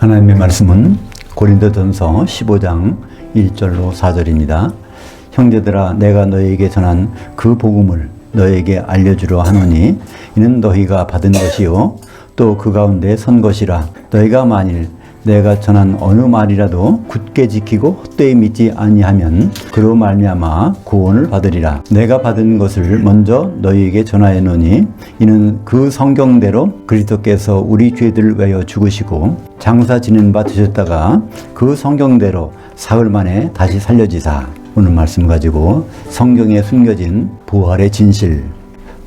하나님의 말씀은 고린도전서 15장 1절로 4절입니다. 형제들아, 내가 너희에게 전한 그 복음을 너희에게 알려주려 하노니 이는 너희가 받은 것이요 또 그 가운데 선 것이라. 너희가 만일 내가 전한 어느 말이라도 굳게 지키고 헛되이 믿지 아니하면 그로 말미암아 구원을 받으리라. 내가 받은 것을 먼저 너희에게 전하였노니 이는 그 성경대로 그리스도께서 우리 죄들을 위하여 죽으시고 장사 지낸 바 되셨다가 그 성경대로 사흘 만에 다시 살려지사. 오늘 말씀 가지고 성경에 숨겨진 부활의 진실,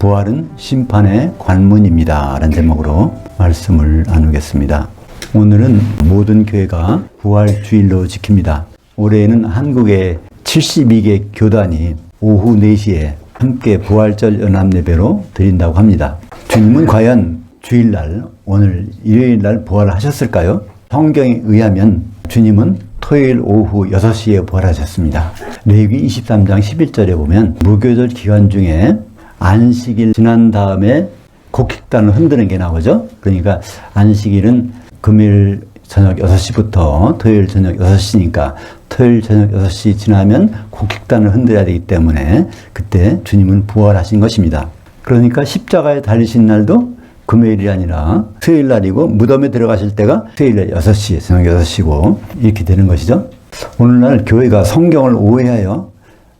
부활은 심판의 관문입니다 라는 제목으로 말씀을 나누겠습니다. 오늘은 모든 교회가 부활주일로 지킵니다. 올해에는 한국의 72개 교단이 오후 4시에 함께 부활절 연합예배로 드린다고 합니다. 주님은 과연 주일날, 오늘 일요일날 부활하셨을까요? 성경에 의하면 주님은 토요일 오후 6시에 부활하셨습니다. 레위기 23장 11절에 보면 무교절 기간 중에 안식일 지난 다음에 곡식단을 흔드는 게 나오죠. 그러니까 안식일은 금요일 저녁 6시부터 토요일 저녁 6시니까 토요일 저녁 6시 지나면 곡식단을 흔들어야 되기 때문에 그때 주님은 부활하신 것입니다. 그러니까 십자가에 달리신 날도 금요일이 아니라 수요일 날이고 무덤에 들어가실 때가 수요일 6시, 저녁 6시고 이렇게 되는 것이죠. 오늘날 교회가 성경을 오해하여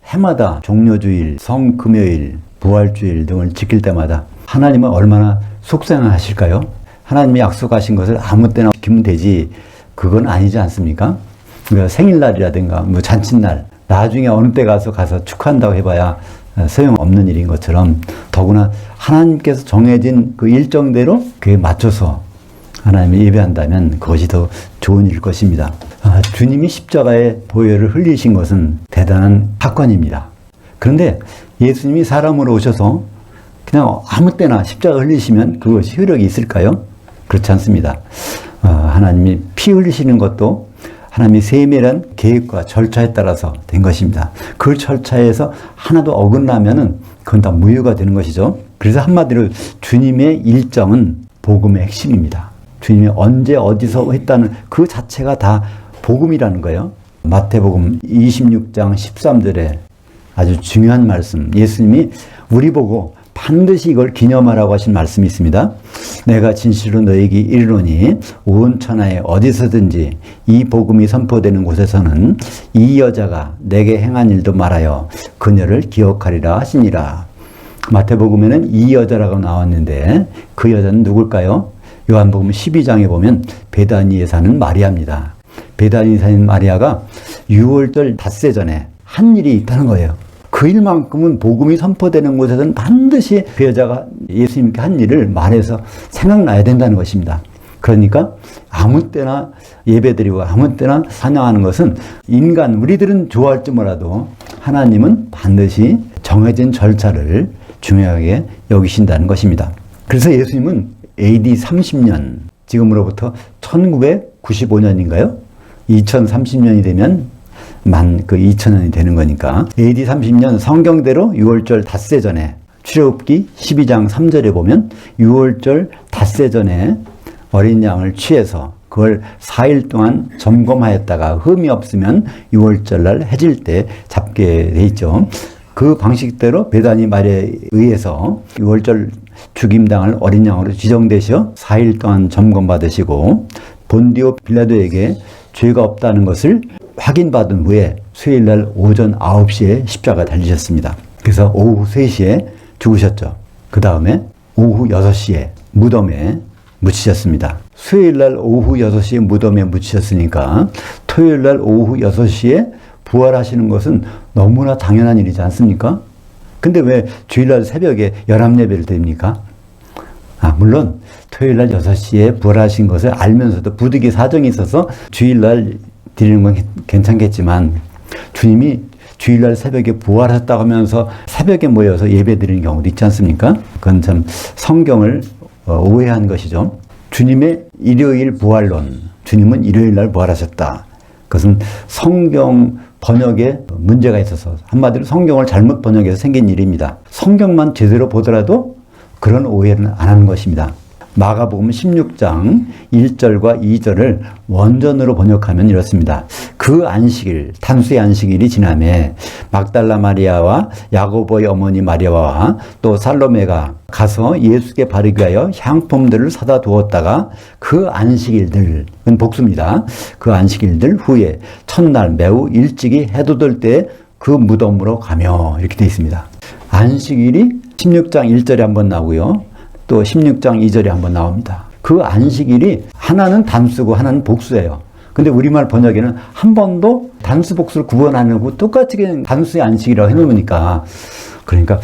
해마다 종료주일, 성금요일, 부활주일 등을 지킬 때마다 하나님은 얼마나 속상하실까요? 하나님이 약속하신 것을 아무 때나 지키면 되지, 그건 아니지 않습니까? 그러니까 생일날이라든가 뭐 잔칫날, 나중에 어느 때 가서 축하한다고 해봐야 소용없는 일인 것처럼, 더구나 하나님께서 정해진 그 일정대로 그에 맞춰서 하나님을 예배한다면 그것이 더 좋은 일일 것입니다. 주님이 십자가에 보혈을 흘리신 것은 대단한 사건입니다. 그런데 예수님이 사람으로 오셔서 그냥 아무 때나 십자가 흘리시면 그것이 효력이 있을까요? 그렇지 않습니다. 하나님이 피 흘리시는 것도 하나님의 세밀한 계획과 절차에 따라서 된 것입니다. 그 절차에서 하나도 어긋나면은 그건 다 무효가 되는 것이죠. 그래서 한마디로 주님의 일정은 복음의 핵심입니다. 주님이 언제 어디서 했다는 그 자체가 다 복음이라는 거예요. 마태복음 26장 13절에 아주 중요한 말씀, 예수님이 우리 보고 반드시 이걸 기념하라고 하신 말씀이 있습니다. 내가 진실로 너에게 이르노니 온 천하에 어디서든지 이 복음이 선포되는 곳에서는 이 여자가 내게 행한 일도 말하여 그녀를 기억하리라 하시니라. 마태복음에는 이 여자라고 나왔는데 그 여자는 누굴까요? 요한복음 12장에 보면 베다니에 사는 마리아입니다. 베다니에 사는 마리아가 6월절 닷새 전에 한 일이 있다는 거예요. 그 일만큼은 복음이 선포되는 곳에서는 반드시 그 여자가 예수님께 한 일을 말해서 생각나야 된다는 것입니다. 그러니까 아무 때나 예배드리고 아무 때나 찬양하는 것은 인간, 우리들은 좋아할지 몰라도 하나님은 반드시 정해진 절차를 중요하게 여기신다는 것입니다. 그래서 예수님은 AD 30년, 지금으로부터 1995년인가요? 2030년이 되면 만 2000년이 되는 거니까 AD 30년 성경대로 6월절 닷새 전에, 출애굽기 12장 3절에 보면 6월절 닷새 전에 어린 양을 취해서 그걸 4일 동안 점검하였다가 흠이 없으면 6월절날 해질 때 잡게 돼 있죠. 그 방식대로 베다니 마리아에 의해서 6월절 죽임당할 어린 양으로 지정되셔 4일 동안 점검받으시고 본디오 빌라도에게 죄가 없다는 것을 확인받은 후에 수요일날 오전 9시에 십자가 달리셨습니다. 그래서 오후 3시에 죽으셨죠. 그 다음에 오후 6시에 무덤에 묻히셨습니다. 수요일날 오후 6시에 무덤에 묻히셨으니까 토요일날 오후 6시에 부활하시는 것은 너무나 당연한 일이지 않습니까? 근데 왜 주일날 새벽에 연합예배를 드립니까? 물론 토요일날 6시에 부활하신 것을 알면서도 부득이 사정이 있어서 주일날 드리는 건 괜찮겠지만 주님이 주일날 새벽에 부활했다고 하면서 새벽에 모여서 예배 드리는 경우도 있지 않습니까? 그건 참 성경을 오해한 것이죠. 주님의 일요일 부활론, 주님은 일요일날 부활하셨다. 그것은 성경 번역에 문제가 있어서, 한마디로 성경을 잘못 번역해서 생긴 일입니다. 성경만 제대로 보더라도 그런 오해는 안 하는 것입니다. 마가복음 16장 1절과 2절을 원전으로 번역하면 이렇습니다. 그 안식일, 단수의 안식일이 지나매 막달라 마리아와 야고보의 어머니 마리아와 또 살로메가 가서 예수께 바르기 위하여 향품들을 사다 두었다가 그 안식일들, 그건 복수입니다. 그 안식일들 후에 첫날 매우 일찍이 해돋을 때 그 무덤으로 가며 이렇게 되어 있습니다. 안식일이 16장 1절에 한번 나오고요. 또 16장 2절에 한번 나옵니다. 그 안식일이 하나는 단수고 하나는 복수예요. 근데 우리말 번역에는 한 번도 단수 복수를 구분 안 하고 똑같이 그냥 단수의 안식이라고 해놓으니까 그러니까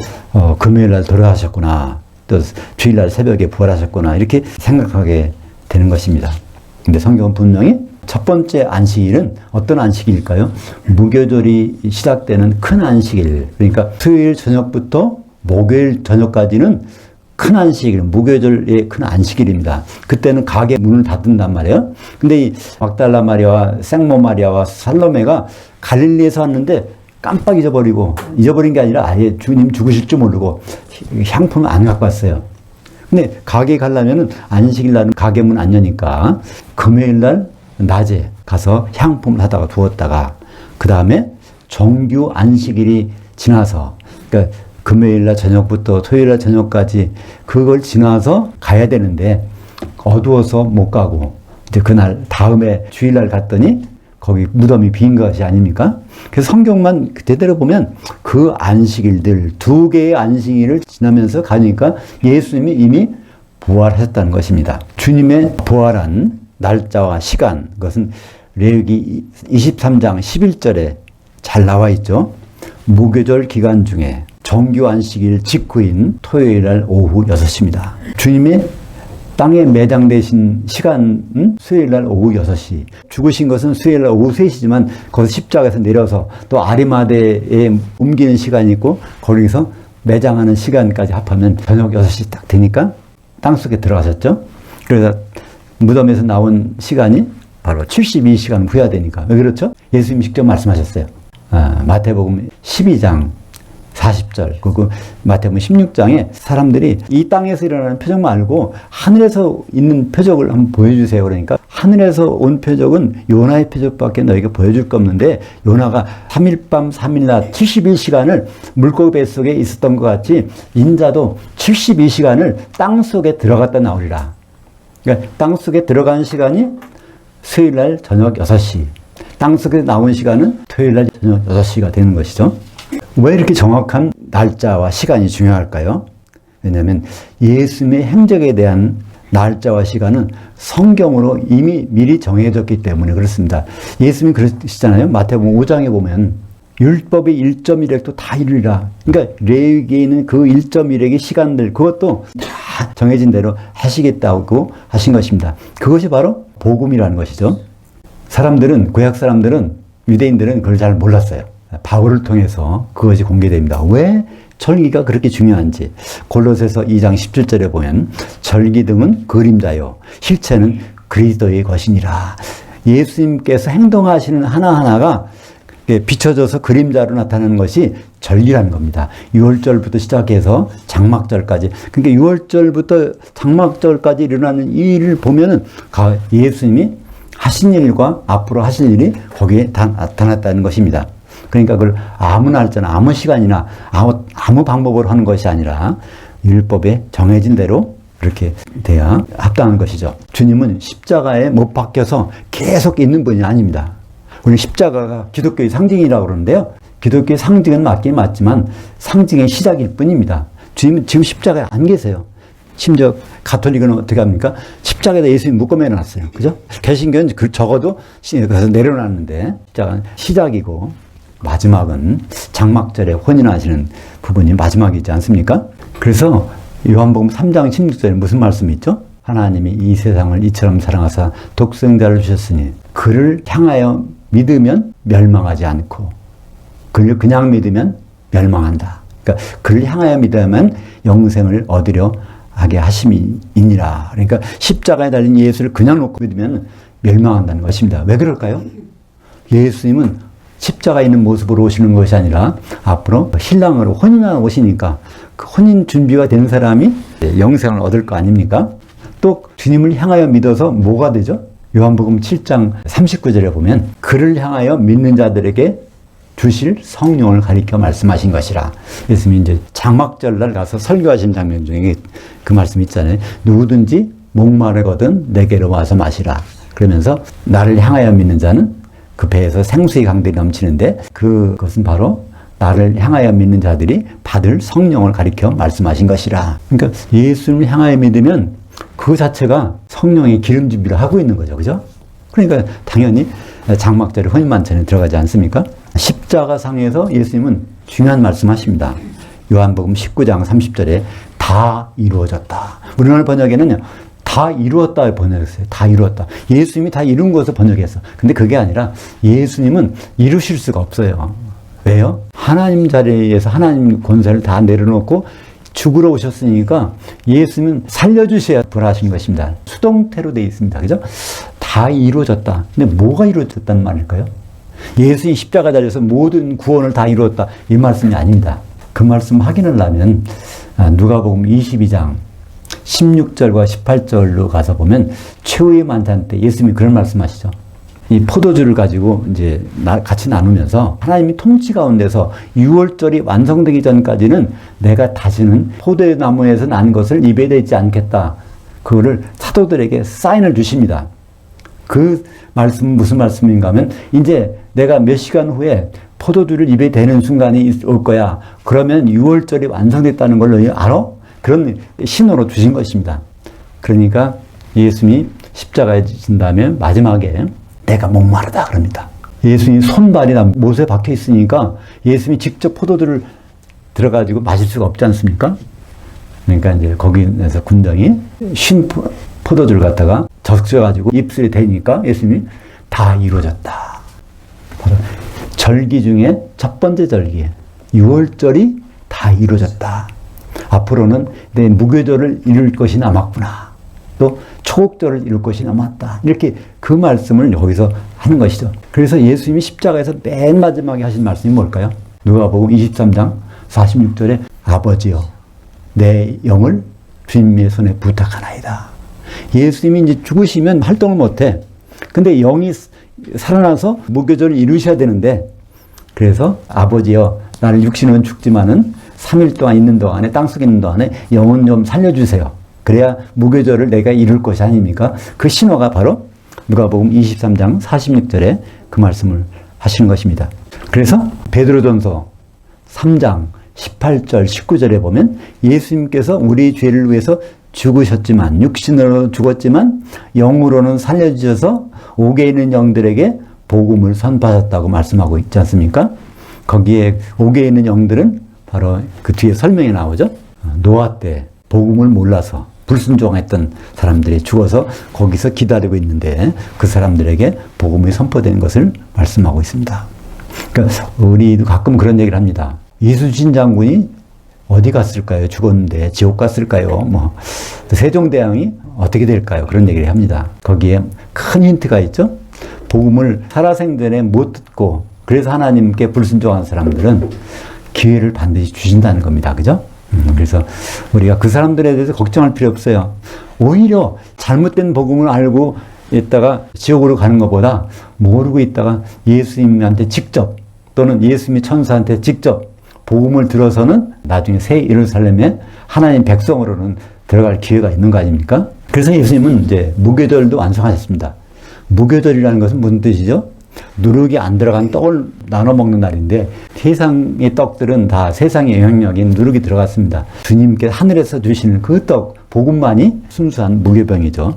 금요일날 돌아가셨구나, 또 주일날 새벽에 부활하셨구나 이렇게 생각하게 되는 것입니다. 근데 성경은 분명히 첫 번째 안식일은 어떤 안식일일까요? 무교절이 시작되는 큰 안식일, 그러니까 수요일 저녁부터 목요일 저녁까지는 큰 안식일, 무교절의 큰 안식일입니다. 그때는 가게 문을 닫는단 말이에요. 근데 이 막달라 마리아와 생모 마리아와 살로메가 갈릴리에서 왔는데 깜빡 잊어버린 게 아니라 아예 주님 죽으실 줄 모르고 향품을 안 갖고 왔어요. 근데 가게 가려면은 안식일 날은 가게 문 안 여니까 금요일 날 낮에 가서 향품을 사다가 두었다가 그 다음에 정규 안식일이 지나서, 그러니까 금요일날 저녁부터 토요일날 저녁까지 그걸 지나서 가야 되는데 어두워서 못 가고 이제 그날 다음에 주일날 갔더니 거기 무덤이 빈 것이 아닙니까? 그래서 성경만 그대로 보면 그 안식일들, 두 개의 안식일을 지나면서 가니까 예수님이 이미 부활하셨다는 것입니다. 주님의 부활한 날짜와 시간, 그것은 레위기 23장 11절에 잘 나와 있죠. 무교절 기간 중에 정규 안식일 직후인 토요일날 오후 6시입니다. 주님이 땅에 매장되신 시간은 수요일날 오후 6시. 죽으신 것은 수요일날 오후 3시지만 거기서 십자가에서 내려서 또 아리마대에 옮기는 시간이 있고 거기서 매장하는 시간까지 합하면 저녁 6시 딱 되니까 땅속에 들어가셨죠. 그래서 무덤에서 나온 시간이 바로 72시간 후야 되니까. 왜 그렇죠? 예수님이 직접 말씀하셨어요. 마태복음 12장 40절, 그리고 마태복음 16장에 사람들이 이 땅에서 일어나는 표적 말고 하늘에서 있는 표적을 한번 보여주세요. 그러니까 하늘에서 온 표적은 요나의 표적밖에 너에게 보여줄 게 없는데 요나가 3일 밤 3일 낮 71시간을 물고기 뱃속에 있었던 것 같이 인자도 72시간을 땅속에 들어갔다 나오리라. 그러니까 땅속에 들어간 시간이 수요일날 저녁 6시, 땅속에 나온 시간은 토요일날 저녁 6시가 되는 것이죠. 왜 이렇게 정확한 날짜와 시간이 중요할까요? 왜냐하면 예수님의 행적에 대한 날짜와 시간은 성경으로 이미 미리 정해졌기 때문에 그렇습니다. 예수님이 그러시잖아요. 마태복음 5장에 보면 율법의 1.1획도 다 이루리라. 그러니까 레위기에 있는 그 1.1획의 시간들, 그것도 다 정해진 대로 하시겠다고 하신 것입니다. 그것이 바로 복음이라는 것이죠. 사람들은, 구약 사람들은, 유대인들은 그걸 잘 몰랐어요. 바울을 통해서 그것이 공개됩니다. 왜 절기가 그렇게 중요한지. 골로새서 2장 17절에 보면 절기등은 그림자요, 실체는 그리스도의 것이니라. 예수님께서 행동하시는 하나하나가 비춰져서 그림자로 나타나는 것이 절기라는 겁니다. 6월절부터 시작해서 장막절까지. 그러니까 6월절부터 장막절까지 일어나는 이 일을 보면은 예수님이 하신 일과 앞으로 하실 일이 거기에 다 나타났다는 것입니다. 그러니까 그걸 아무 날짜나 아무 시간이나 아무 방법으로 하는 것이 아니라 율법에 정해진 대로 그렇게 돼야 합당한 것이죠. 주님은 십자가에 못 박혀서 계속 있는 분이 아닙니다. 우리 십자가가 기독교의 상징이라고 그러는데요. 기독교의 상징은 맞긴 맞지만 상징의 시작일 뿐입니다. 주님은 지금 십자가에 안 계세요. 심지어 가톨릭은 어떻게 합니까? 십자가에다 예수님 묶어 내놨어요. 그죠? 개신교는 적어도 그래서 내려놨는데 십자가는 시작이고 마지막은 장막절에 혼인하시는 부분이 마지막이지 않습니까? 그래서 요한복음 3장 16절에 무슨 말씀이 있죠? 하나님이 이 세상을 이처럼 사랑하사 독생자를 주셨으니 그를 향하여 믿으면 멸망하지 않고 그를 그냥 믿으면 멸망한다. 그러니까 그를 향하여 믿으면 영생을 얻으려 하게 하심이니라. 그러니까 십자가에 달린 예수를 그냥 놓고 믿으면 멸망한다는 것입니다. 왜 그럴까요? 예수님은 십자가에 있는 모습으로 오시는 것이 아니라 앞으로 신랑으로 혼인하러 오시니까 그 혼인 준비가 된 사람이 영생을 얻을 거 아닙니까? 또 주님을 향하여 믿어서 뭐가 되죠? 요한복음 7장 39절에 보면 그를 향하여 믿는 자들에게 주실 성령을 가리켜 말씀하신 것이라. 예수님이 이제 장막절날 가서 설교하신 장면 중에 그 말씀 있잖아요. 누구든지 목마르거든 내게로 와서 마시라. 그러면서 나를 향하여 믿는 자는 그 배에서 생수의 강들이 넘치는데 그것은 바로 나를 향하여 믿는 자들이 받을 성령을 가리켜 말씀하신 것이라. 그러니까 예수님을 향하여 믿으면 그 자체가 성령의 기름 준비를 하고 있는 거죠. 그죠? 그러니까 당연히 장막절에 혼인만찬에 들어가지 않습니까? 십자가상에서 예수님은 중요한 말씀하십니다. 요한복음 19장 30절에 다 이루어졌다. 우리나라 번역에는요. 다 이루었다 번역했어요. 다 이루었다. 예수님이 다 이룬 것을 번역했어. 근데 그게 아니라 예수님은 이루실 수가 없어요. 왜요? 하나님 자리에서 하나님 권세를 다 내려놓고 죽으러 오셨으니까 예수님은 살려주셔야 부활하신 것입니다. 수동태로 되어 있습니다. 그죠? 다 이루어졌다. 근데 뭐가 이루어졌다는 말일까요? 예수님이 십자가 달려서 모든 구원을 다 이루었다. 이 말씀이 아닙니다. 그 말씀 확인을 하면 누가복음 22장 16절과 18절로 가서 보면 최후의 만찬 때 예수님이 그런 말씀하시죠. 이 포도주를 가지고 이제 같이 나누면서 하나님이 통치 가운데서 6월절이 완성되기 전까지는 내가 다시는 포도나무에서 난 것을 입에 대지 않겠다. 그거를 사도들에게 사인을 주십니다. 그 말씀은 무슨 말씀인가 하면 이제 내가 몇 시간 후에 포도주를 입에 대는 순간이 올 거야. 그러면 6월절이 완성됐다는 걸 너희 알아? 그런 신호로 주신 것입니다. 그러니까 예수님이 십자가에 지신 다음에 마지막에 내가 목마르다 그럽니다. 예수님 손발이 다 못에 박혀 있으니까 예수님이 직접 포도주를 들어가지고 마실 수가 없지 않습니까? 그러니까 이제 거기에서 군병이 쉰 포도주를 갖다가 적셔가지고 입술에 대니까 예수님이 다 이루어졌다. 바로 절기 중에 첫 번째 절기, 6월절이 다 이루어졌다. 앞으로는 내 무교절을 이룰 것이 남았구나. 또 초곡절을 이룰 것이 남았다. 이렇게 그 말씀을 여기서 하는 것이죠. 그래서 예수님이 십자가에서 맨 마지막에 하신 말씀이 뭘까요? 누가복음 23장 46절에 아버지여 내 영을 주님의 손에 부탁하나이다. 예수님이 이제 죽으시면 활동을 못해. 근데 영이 살아나서 무교절을 이루셔야 되는데 그래서 아버지여 나를 육신은 죽지만은 3일 동안 있는 동안에 땅속에 있는 동안에 영혼 좀 살려주세요. 그래야 무교절을 내가 이룰 것이 아닙니까? 그 신호가 바로 누가복음 23장 46절에 그 말씀을 하시는 것입니다. 그래서 베드로전서 3장 18절 19절에 보면 예수님께서 우리 죄를 위해서 죽으셨지만 육신으로 죽었지만 영으로는 살려주셔서 옥에 있는 영들에게 복음을 선포하셨다고 말씀하고 있지 않습니까? 거기에 옥에 있는 영들은 바로 그 뒤에 설명이 나오죠. 노아 때 복음을 몰라서 불순종했던 사람들이 죽어서 거기서 기다리고 있는데 그 사람들에게 복음이 선포된 것을 말씀하고 있습니다. 그러니까 우리도 가끔 그런 얘기를 합니다. 이순신 장군이 어디 갔을까요? 죽었는데 지옥 갔을까요? 뭐 세종대왕이 어떻게 될까요? 그런 얘기를 합니다. 거기에 큰 힌트가 있죠. 복음을 살아생전에 못 듣고 그래서 하나님께 불순종한 사람들은 기회를 반드시 주신다는 겁니다. 그죠? 그래서 우리가 그 사람들에 대해서 걱정할 필요 없어요. 오히려 잘못된 복음을 알고 있다가 지옥으로 가는 것보다 모르고 있다가 예수님한테 직접 또는 예수님의 천사한테 직접 복음을 들어서는 나중에 새 예루살렘에 하나님 백성으로는 들어갈 기회가 있는 거 아닙니까? 그래서 예수님은 이제 무교절도 완성하셨습니다. 무교절이라는 것은 무슨 뜻이죠? 누룩이 안 들어간 떡을 나눠 먹는 날인데 세상의 떡들은 다 세상의 영향력인 누룩이 들어갔습니다. 주님께 하늘에서 주시는 그 떡, 복음만이 순수한 무교병이죠.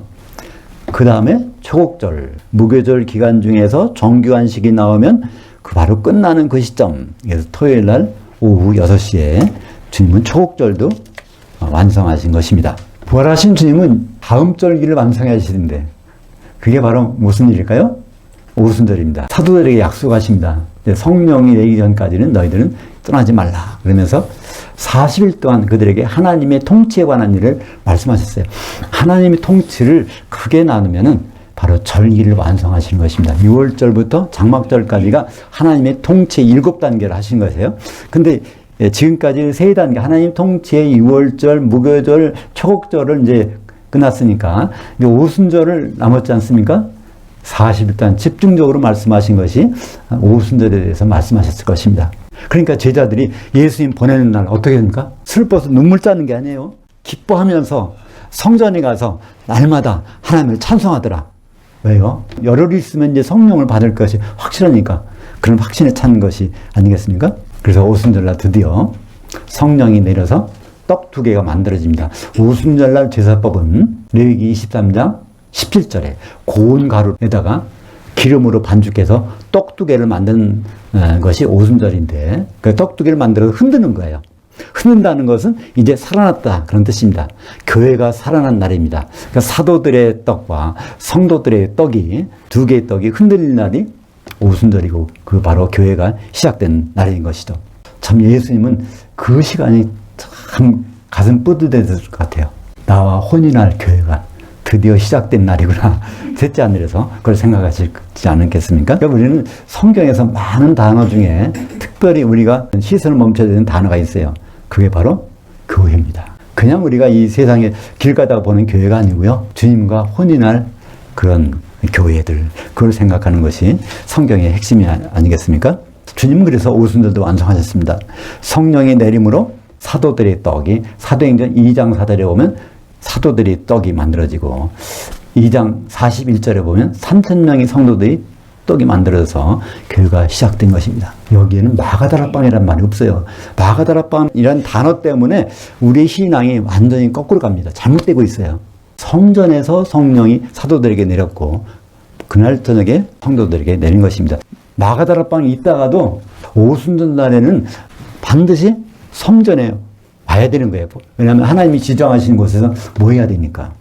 그 다음에 초곡절, 무교절 기간 중에서 정규안식이 나오면 그 바로 끝나는 그 시점, 그래서 토요일 날 오후 6시에 주님은 초곡절도 완성하신 것입니다. 부활하신 주님은 다음 절기를 완성하시는데 그게 바로 무슨 일일까요? 오순절입니다. 사도들에게 약속하십니다. 성령이 내리기 전까지는 너희들은 떠나지 말라. 그러면서 40일 동안 그들에게 하나님의 통치에 관한 일을 말씀하셨어요. 하나님의 통치를 크게 나누면은 바로 절기를 완성하시는 것입니다. 6월절부터 장막절까지가 하나님의 통치의 7단계를 하신 것이에요. 근데 지금까지 3단계, 하나님 통치의 6월절, 무교절, 초곡절을 이제 끝났으니까 이제 오순절을 남았지 않습니까? 40일간 집중적으로 말씀하신 것이 오순절에 대해서 말씀하셨을 것입니다. 그러니까 제자들이 예수님 보내는 날 어떻게 됩니까? 슬퍼서 눈물 짜는 게 아니에요. 기뻐하면서 성전에 가서 날마다 하나님을 찬송하더라. 왜요? 열흘이 있으면 이제 성령을 받을 것이 확실하니까 그런 확신에 찬 것이 아니겠습니까? 그래서 오순절날 드디어 성령이 내려서 떡 2개가 만들어집니다. 오순절날 제사법은 레위기 23장 17절에 고운 가루에다가 기름으로 반죽해서 떡 2개를 만드는 것이 오순절인데 그 떡 2개를 만들어서 흔드는 거예요. 흔든다는 것은 이제 살아났다 그런 뜻입니다. 교회가 살아난 날입니다. 그러니까 사도들의 떡과 성도들의 떡이 2개의 떡이 흔들린 날이 오순절이고 그 바로 교회가 시작된 날인 것이죠. 참 예수님은 그 시간이 참 가슴 뿌듯했을 것 같아요. 나와 혼인할 교회가 드디어 시작된 날이구나. 셋째 하늘에서 그걸 생각하시지 않겠습니까? 그러니까 우리는 성경에서 많은 단어 중에 특별히 우리가 시선을 멈춰야 되는 단어가 있어요. 그게 바로 교회입니다. 그냥 우리가 이 세상에 길 가다가 보는 교회가 아니고요. 주님과 혼인할 그런 교회들, 그걸 생각하는 것이 성경의 핵심이 아니겠습니까? 주님은 그래서 오순절도 완성하셨습니다. 성령의 내림으로 사도들의 떡이 사도행전 2장 4절에 보면 사도들의 떡이 만들어지고 2장 41절에 보면 3,000명의 성도들이 떡이 만들어져서 교회가 시작된 것입니다. 여기에는 마가다락방이라는 말이 없어요. 마가다락방이라는 단어 때문에 우리의 신앙이 완전히 거꾸로 갑니다. 잘못되고 있어요. 성전에서 성령이 사도들에게 내렸고 그날 저녁에 성도들에게 내린 것입니다. 마가다락방이 있다가도 오순절 날에는 반드시 성전에 와야 되는 거예요. 왜냐하면 하나님이 지정하신 곳에서 모여야 되니까.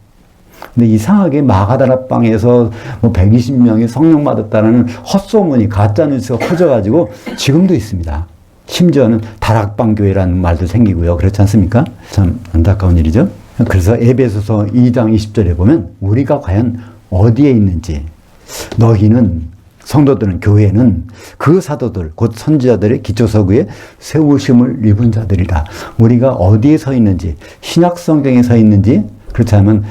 근데 이상하게 마가다락방에서 뭐 120명이 성령 받았다는 헛소문이 가짜뉴스가 퍼져가지고 지금도 있습니다. 심지어는 다락방 교회라는 말도 생기고요. 그렇지 않습니까? 참 안타까운 일이죠. 그래서 에베소서 2장 20절에 보면 우리가 과연 어디에 있는지 너희는 성도들은 교회는 그 사도들 곧 선지자들의 기초서구에 세우심을 입은 자들이다. 우리가 어디에 서 있는지 신약 성경에 서 있는지 그렇지 않으면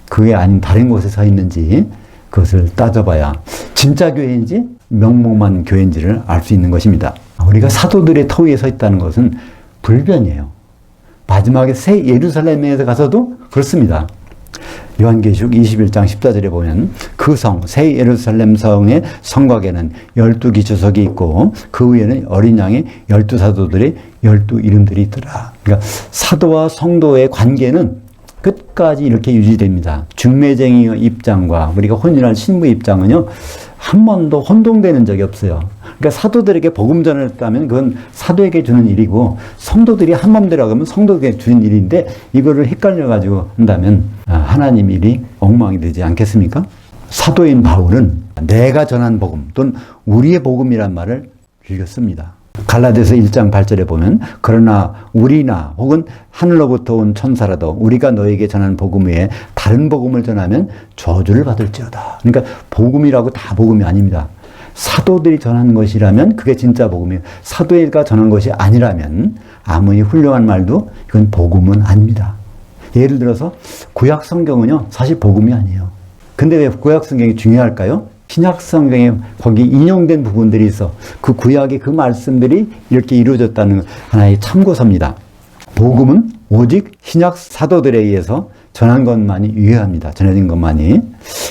그게 아닌 다른 곳에 서 있는지 그것을 따져봐야 진짜 교회인지 명목만 교회인지를 알 수 있는 것입니다. 우리가 사도들의 터 위에 서 있다는 것은 불변이에요. 마지막에 새 예루살렘에 가서도 그렇습니다. 요한계시록 21장 14절에 보면 그 성, 새 예루살렘 성의 성곽에는 12기초석이 있고 그 위에는 어린 양의 12사도들의 12이름들이 있더라. 그러니까 사도와 성도의 관계는 끝까지 이렇게 유지됩니다. 중매쟁이의 입장과 우리가 혼인할 신부의 입장은요, 한 번도 혼동되는 적이 없어요. 그러니까 사도들에게 복음 전했다면 그건 사도에게 주는 일이고 성도들이 한마음대로 하면 성도에게 주는 일인데 이거를 헷갈려가지고 한다면 하나님 일이 엉망이 되지 않겠습니까? 사도인 바울은 내가 전한 복음 또는 우리의 복음이란 말을 읽었습니다. 갈라디아서 1장 8절에 보면 그러나 우리나 혹은 하늘로부터 온 천사라도 우리가 너에게 전한 복음 외에 다른 복음을 전하면 저주를 받을지어다. 그러니까 복음이라고 다 복음이 아닙니다. 사도들이 전하는 것이라면 그게 진짜 복음이에요. 사도가 전한 것이 아니라면 아무리 훌륭한 말도 이건 복음은 아닙니다. 예를 들어서 구약 성경은요 사실 복음이 아니에요. 근데 왜 구약 성경이 중요할까요? 신약 성경에 거기 인용된 부분들이 있어. 그 구약의 그 말씀들이 이렇게 이루어졌다는 하나의 참고서입니다. 복음은 오직 신약 사도들에 의해서 전한 것만이 유효합니다. 전해진 것만이.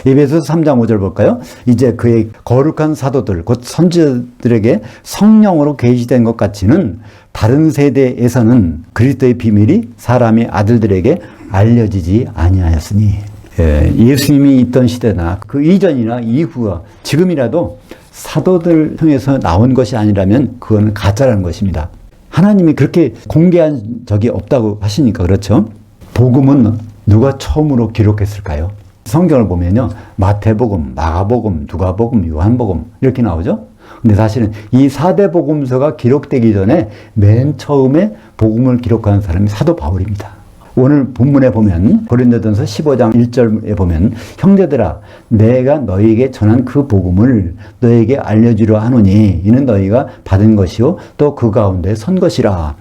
에베소서 3장 5절 볼까요? 이제 그의 거룩한 사도들 곧 선지자들에게 성령으로 계시된 것 같이는 다른 세대에서는 그리스도의 비밀이 사람의 아들들에게 알려지지 아니하였으니. 예수님이 있던 시대나 그 이전이나 이후와 지금이라도 사도들 통해서 나온 것이 아니라면 그건 가짜라는 것입니다. 하나님이 그렇게 공개한 적이 없다고 하시니까 그렇죠. 복음은 누가 처음으로 기록했을까요? 성경을 보면요. 마태복음, 마가복음, 누가복음, 요한복음 이렇게 나오죠. 근데 사실은 이 4대 복음서가 기록되기 전에 맨 처음에 복음을 기록한 사람이 사도 바울입니다. 오늘 본문에 보면 고린도전서 15장 1절에 보면 형제들아 내가 너희에게 전한 그 복음을 너희에게 알려주려 하노니 이는 너희가 받은 것이요 또 그 가운데 선 것이라.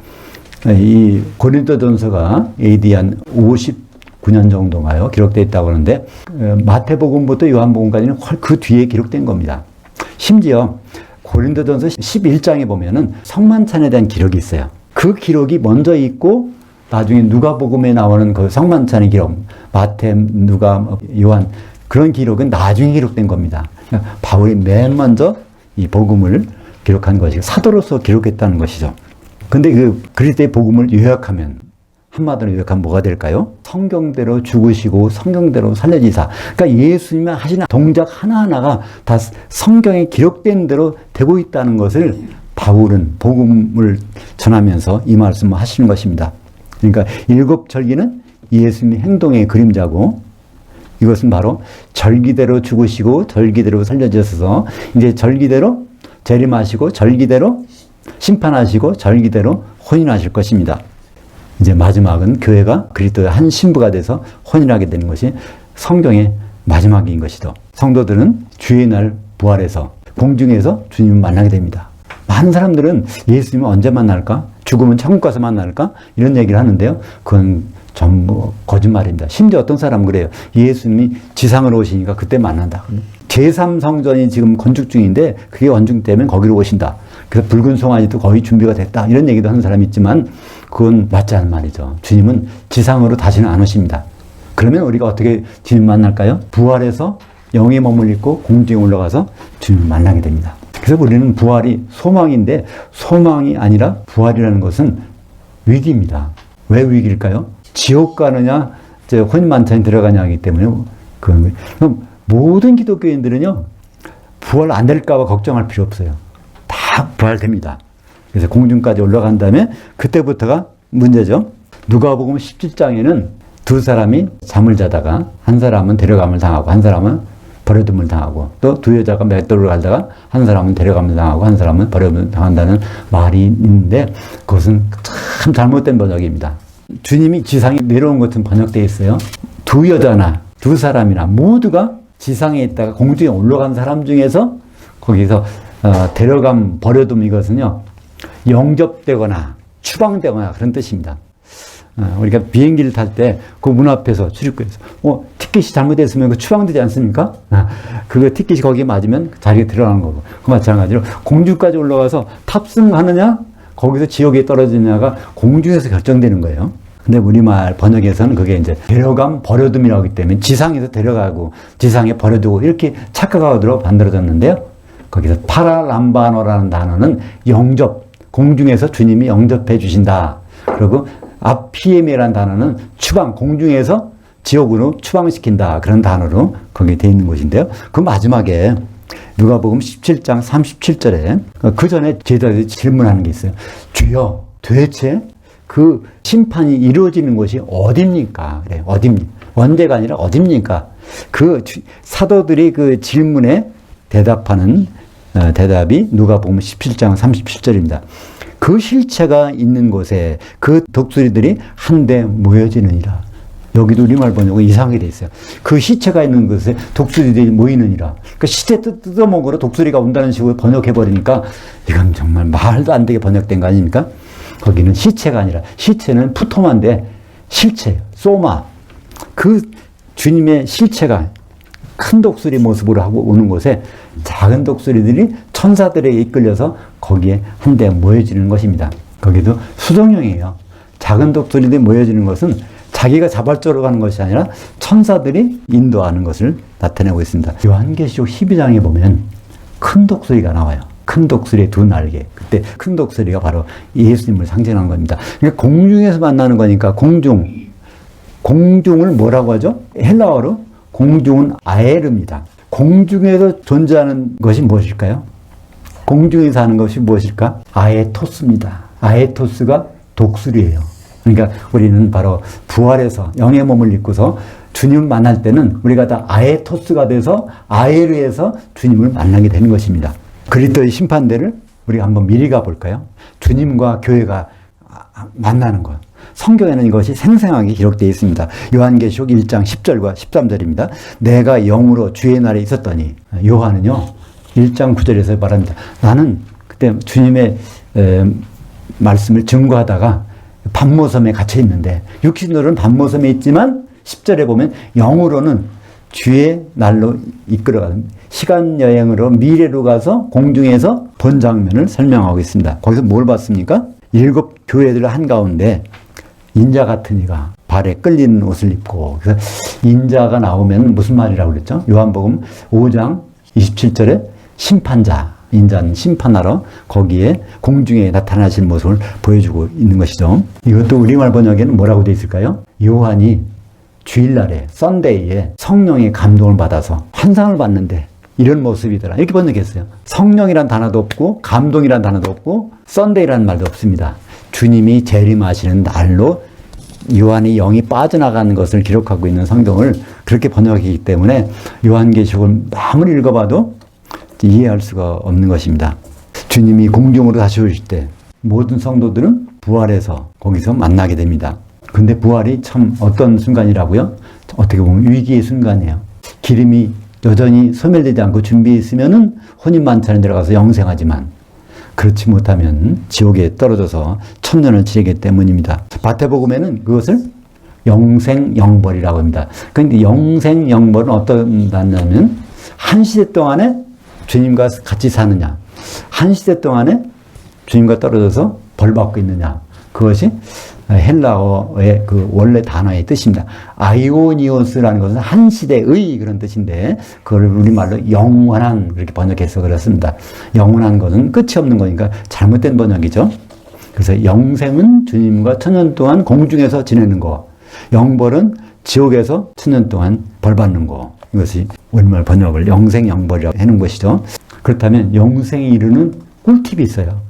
이 고린도전서가 AD 한 9년 정도가요 기록되어 있다고 하는데 마태복음부터 요한복음까지는 그 뒤에 기록된 겁니다. 심지어 고린도전서 11장에 보면은 성만찬에 대한 기록이 있어요. 그 기록이 먼저 있고 나중에 누가복음에 나오는 그 성만찬의 기록, 마태, 누가, 요한 그런 기록은 나중에 기록된 겁니다. 그러니까 바울이 맨 먼저 이 복음을 기록한 것이고 사도로서 기록했다는 것이죠. 근데 그 그리스도의 복음을 요약하면 한마디로 요약하면 뭐가 될까요? 성경대로 죽으시고 성경대로 살려지사. 그러니까 예수님이 하시는 동작 하나하나가 다 성경에 기록된 대로 되고 있다는 것을 바울은 복음을 전하면서 이 말씀을 하시는 것입니다. 그러니까 일곱 절기는 예수님의 행동의 그림자고 이것은 바로 절기대로 죽으시고 절기대로 살려주셔서 이제 절기대로 재림하시고 절기대로 심판하시고 절기대로 혼인하실 것입니다. 이제 마지막은 교회가 그리스도의 한 신부가 돼서 혼인하게 되는 것이 성경의 마지막인 것이죠. 성도들은 주의 날 부활해서 공중에서 주님을 만나게 됩니다. 많은 사람들은 예수님을 언제 만날까? 죽으면 천국 가서 만날까? 이런 얘기를 하는데요. 그건 전부 거짓말입니다. 심지어 어떤 사람은 그래요. 예수님이 지상으로 오시니까 그때 만난다. 제3성전이 지금 건축 중인데 그게 완공되면 거기로 오신다. 그래서 붉은 송아지도 거의 준비가 됐다. 이런 얘기도 하는 사람이 있지만 그건 맞지 않은 말이죠. 주님은 지상으로 다시는 안 오십니다. 그러면 우리가 어떻게 주님 만날까요? 부활해서 영의 몸을 입고 공중에 올라가서 주님을 만나게 됩니다. 그래서 우리는 부활이 소망인데 소망이 아니라 부활이라는 것은 위기입니다. 왜 위기일까요? 지옥 가느냐, 혼인만찬에 들어가냐 하기 때문에 그런 거예요. 그럼 모든 기독교인들은요, 부활 안 될까봐 걱정할 필요 없어요. 다 부활됩니다. 그래서 공중까지 올라간 다음에 그때부터가 문제죠. 누가복음 17장에는 두 사람이 잠을 자다가 한 사람은 데려감을 당하고 한 사람은 버려둠을 당하고 또 두 여자가 맷돌을 갈다가 한 사람은 데려감을 당하고 한 사람은 버려둠을 당한다는 말이 있는데 그것은 참 잘못된 번역입니다. 주님이 지상에 내려온 것은 번역되어 있어요. 두 여자나 두 사람이나 모두가 지상에 있다가 공중에 올라간 사람 중에서 거기서 데려감, 버려둠 이것은요 영접되거나 추방되거나 그런 뜻입니다. 우리가 비행기를 탈 때 그 문 앞에서 출입구에서 티켓이 잘못됐으면 그 추방되지 않습니까? 그 티켓이 거기에 맞으면 자리에 들어가는 거고 그 마찬가지로 공중까지 올라가서 탑승하느냐 거기서 지옥에 떨어지느냐가 공중에서 결정되는 거예요. 근데 우리말 번역에서는 그게 이제 데려감 버려둠이라고 하기 때문에 지상에서 데려가고 지상에 버려두고 이렇게 착각하도록 만들어졌는데요. 거기서 파라람바노라는 단어는 영접, 공중에서 주님이 영접해 주신다. 그리고 아피엠이라는 단어는 추방, 공중에서 지옥으로 추방시킨다. 그런 단어로 거기에 되어 있는 것인데요. 그 마지막에 누가복음 17장 37절에 그 전에 제자들이 질문하는 게 있어요. 주여, 도대체 그 심판이 이루어지는 곳이 어딥니까? 그래, 어딥니까? 언제가 아니라 어딥니까? 그 사도들이 그 질문에 대답하는 대답이 누가복음 17장 37절입니다. 그 실체가 있는 곳에 그 독수리들이 한데 모여지느니라. 여기도 우리말 번역은 이상하게 돼 있어요. 그 시체가 있는 곳에 독수리들이 모이느니라. 그러니까 시체 뜯어먹으러 독수리가 온다는 식으로 번역해버리니까 이건 정말 말도 안 되게 번역된 거 아닙니까? 거기는 시체가 아니라 시체는 푸토마인데 실체예요. 소마. 그 주님의 실체가 큰 독수리 모습으로 하고 오는 곳에 작은 독수리들이 천사들에게 이끌려서 거기에 한데 모여지는 것입니다. 거기도 수동형이에요. 작은 독수리들이 모여지는 것은 자기가 자발적으로 가는 것이 아니라 천사들이 인도하는 것을 나타내고 있습니다. 요한계시록 12장에 보면 큰 독수리가 나와요. 큰 독수리의 두 날개. 그때 큰 독수리가 바로 예수님을 상징하는 겁니다. 그러니까 공중에서 만나는 거니까 공중을 뭐라고 하죠? 헬라어로 공중은 아에르입니다. 공중에서 존재하는 것이 무엇일까요? 공중에서 하는 것이 무엇일까? 아에토스입니다. 아에토스가 독수리예요. 그러니까 우리는 바로 부활해서 영의 몸을 입고서 주님을 만날 때는 우리가 다 아에토스가 돼서 아에르에서 주님을 만나게 되는 것입니다. 그리스도의 심판대를 우리가 한번 미리 가볼까요? 주님과 교회가 만나는 것. 성경에는 이것이 생생하게 기록되어 있습니다. 요한계시록 1장 10절과 13절입니다. 내가 영으로 주의 날에 있었더니 요한은요 1장 9절에서 말합니다. 나는 그때 주님의 말씀을 증거하다가 반모섬에 갇혀 있는데 육신으로는 반모섬에 있지만 10절에 보면 영으로는 주의 날로 이끌어가는 시간 여행으로 미래로 가서 공중에서 본 장면을 설명하고 있습니다. 거기서 뭘 봤습니까? 7 교회들 한가운데 인자 같은 이가 발에 끌리는 옷을 입고, 그래서 인자가 나오면 무슨 말이라고 그랬죠? 요한복음 5장 27절에 심판자, 인자는 심판하러 거기에 공중에 나타나실 모습을 보여주고 있는 것이죠. 이것도 우리말 번역에는 뭐라고 되어 있을까요? 요한이 주일날에 썬데이에 성령의 감동을 받아서 환상을 봤는데 이런 모습이더라, 이렇게 번역했어요. 성령이란 단어도 없고 감동이란 단어도 없고 썬데이라는 말도 없습니다. 주님이 재림하시는 날로 요한이 영이 빠져나가는 것을 기록하고 있는 성경을 그렇게 번역했기 때문에 요한계시록을 아무리 읽어봐도 이해할 수가 없는 것입니다. 주님이 공중으로 다시 오실 때 모든 성도들은 부활해서 거기서 만나게 됩니다. 근데 부활이 참 어떤 순간이라고요? 어떻게 보면 위기의 순간이에요. 기름이 여전히 소멸되지 않고 준비해 있으면은 혼인만찬에 들어가서 영생하지만 그렇지 못하면 지옥에 떨어져서 천년을 지내기 때문입니다. 마태복음에는 그것을 영생영벌이라고 합니다. 그런데 영생영벌은 어떤 단어냐면 한 시대 동안에 주님과 같이 사느냐, 한 시대 동안에 주님과 떨어져서 벌 받고 있느냐, 그것이 헬라어의 그 원래 단어의 뜻입니다. 아이오니오스라는 것은 한 시대의 그런 뜻인데 그걸 우리말로 영원한 그렇게 번역해서 그렇습니다. 영원한 것은 끝이 없는 거니까 잘못된 번역이죠. 그래서 영생은 주님과 천년 동안 공중에서 지내는 거, 영벌은 지옥에서 천년 동안 벌 받는 거, 이것이 우리말 번역을 영생영벌이라고 해놓은 것이죠. 그렇다면 영생에 이르는 꿀팁이 있어요.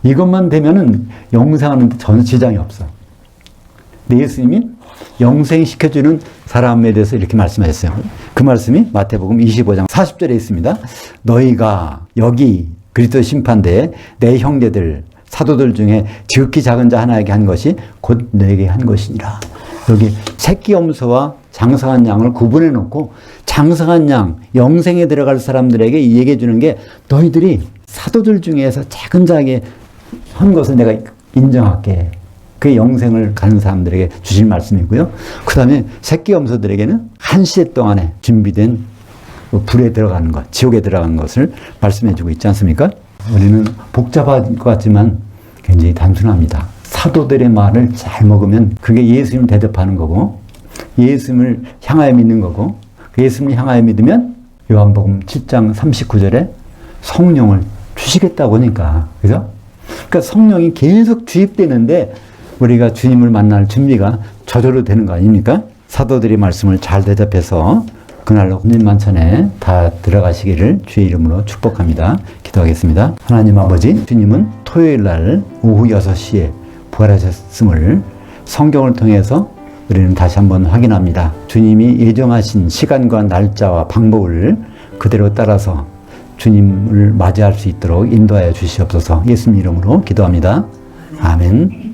이것만 되면은 영생하는 데 전혀 지장이 없어. 근데 예수님이 영생시켜주는 사람에 대해서 이렇게 말씀하셨어요. 그 말씀이 마태복음 25장 40절에 있습니다. 너희가 여기 그리스도 심판대에 내 형제들 사도들 중에 지극히 작은 자 하나에게 한 것이 곧 내게 한 것이니라. 여기 새끼 염소와 장성한 양을 구분해 놓고 장성한 양, 영생에 들어갈 사람들에게 얘기해 주는 게 너희들이 사도들 중에서 작은 자에게 한 것을 내가 인정할게. 그 영생을 가는 사람들에게 주실 말씀이고요. 그 다음에 새끼 염소들에게는 한 시대 동안에 준비된 불에 들어가는 것, 지옥에 들어가는 것을 말씀해 주고 있지 않습니까? 우리는 복잡할 것 같지만 굉장히 단순합니다. 사도들의 말을 잘 먹으면 그게 예수님을 대접하는 거고, 예수님을 향하여 믿는 거고, 예수님을 향하여 믿으면 요한복음 7장 39절에 성령을 주시겠다고 하니까, 그죠? 그러니까 성령이 계속 주입되는데 우리가 주님을 만날 준비가 저절로 되는 거 아닙니까? 사도들의 말씀을 잘 대접해서 그날로 혼인만찬에 다 들어가시기를 주의 이름으로 축복합니다. 기도하겠습니다. 하나님 아버지, 주님은 토요일 날 오후 6시에 부활하셨음을 성경을 통해서 우리는 다시 한번 확인합니다. 주님이 예정하신 시간과 날짜와 방법을 그대로 따라서 주님을 맞이할 수 있도록 인도하여 주시옵소서. 예수님 이름으로 기도합니다. 아멘.